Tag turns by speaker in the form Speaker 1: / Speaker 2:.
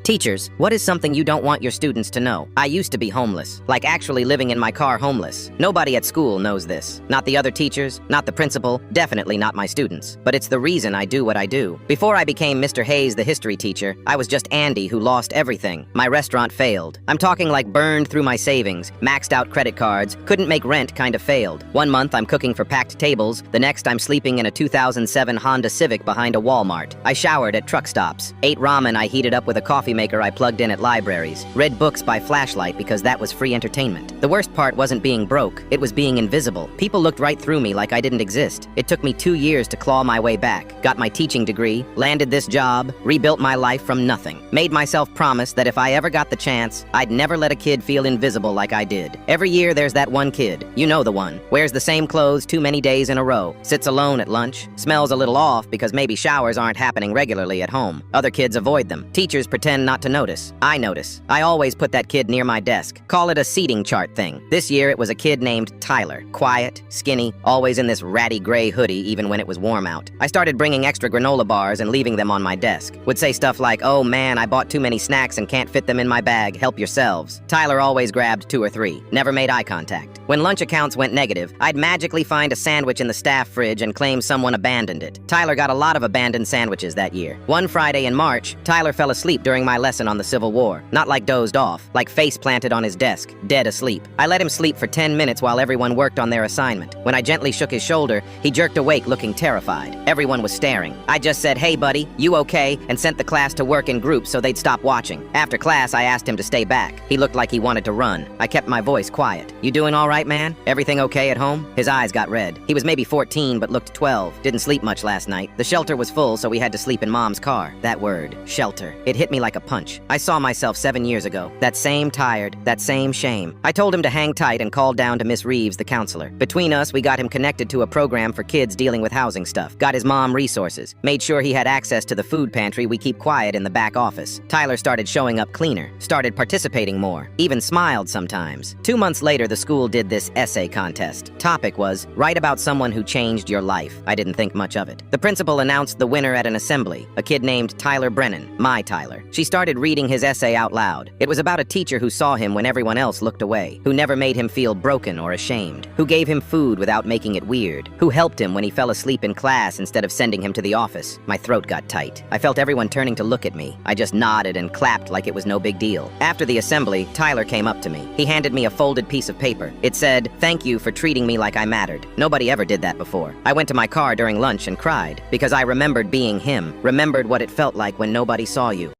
Speaker 1: Teachers, what is something you don't want your students to know? I used to be homeless, like actually living in my car homeless. Nobody at school knows this. Not the other teachers, not the principal, definitely not my students. But it's the reason I do what I do. Before I became Mr. Hayes, the history teacher, I was just Andy who lost everything. My restaurant failed. I'm talking like burned through my savings, maxed out credit cards, couldn't make rent, kind of failed. One month I'm cooking for packed tables, the next I'm sleeping in a 2007 Honda Civic behind a Walmart. I showered at truck stops, ate ramen I heated up with a coffee maker I plugged in at libraries, read books by flashlight because that was free entertainment. The worst part wasn't being broke, it was being invisible. People looked right through me like I didn't exist. It took me 2 years to claw my way back, got my teaching degree, landed this job, rebuilt my life from nothing. Made myself promise that if I ever got the chance, I'd never let a kid feel invisible like I did. Every year there's that one kid, you know the one, wears the same clothes too many days in a row, sits alone at lunch, smells a little off because maybe showers aren't happening regularly at home. Other kids avoid them. Teachers pretend not to notice. I notice. I always put that kid near my desk. Call it a seating chart thing. This year it was a kid named Tyler. Quiet, skinny, always in this ratty gray hoodie even when it was warm out. I started bringing extra granola bars and leaving them on my desk. Would say stuff like, "Oh man, I bought too many snacks and can't fit them in my bag, help yourselves." Tyler always grabbed 2 or 3. Never made eye contact. When lunch accounts went negative, I'd magically find a sandwich in the staff fridge and claim someone abandoned it. Tyler got a lot of abandoned sandwiches that year. One Friday in March, Tyler fell asleep during my lesson on the Civil War. Not like dozed off, like face planted on his desk, dead asleep. I let him sleep for 10 minutes while everyone worked on their assignment. When I gently shook his shoulder, he jerked awake looking terrified. Everyone was staring. I just said, "Hey buddy, you okay?" and sent the class to work in groups so they'd stop watching. After class, I asked him to stay back. He looked like he wanted to run. I kept my voice quiet. "You doing all right, man? Everything okay at home?" His eyes got red. He was maybe 14 but looked 12. Didn't sleep much last night. The shelter was full so we had to sleep in Mom's car. That word, shelter. It hit me like a punch. I saw myself 7 years ago. That same tired, that same shame. I told him to hang tight and called down to Miss Reeves, the counselor. Between us, we got him connected to a program for kids dealing with housing stuff. Got his mom resources. Made sure he had access to the food pantry we keep quiet in the back office. Tyler started showing up cleaner. Started participating more. Even smiled sometimes. 2 months later, the school did this essay contest. Topic was, write about someone who changed your life. I didn't think much of it. The principal announced the winner at an assembly. A kid named Tyler Brennan. My Tyler. She started reading his essay out loud. It was about a teacher who saw him when everyone else looked away, who never made him feel broken or ashamed, who gave him food without making it weird, who helped him when he fell asleep in class instead of sending him to the office. My throat got tight. I felt everyone turning to look at me. I just nodded and clapped like it was no big deal. After the assembly, Tyler came up to me. He handed me a folded piece of paper. It said, "Thank you for treating me like I mattered." Nobody ever did that before. I went to my car during lunch and cried, because I remembered being him, remembered what it felt like when nobody saw you.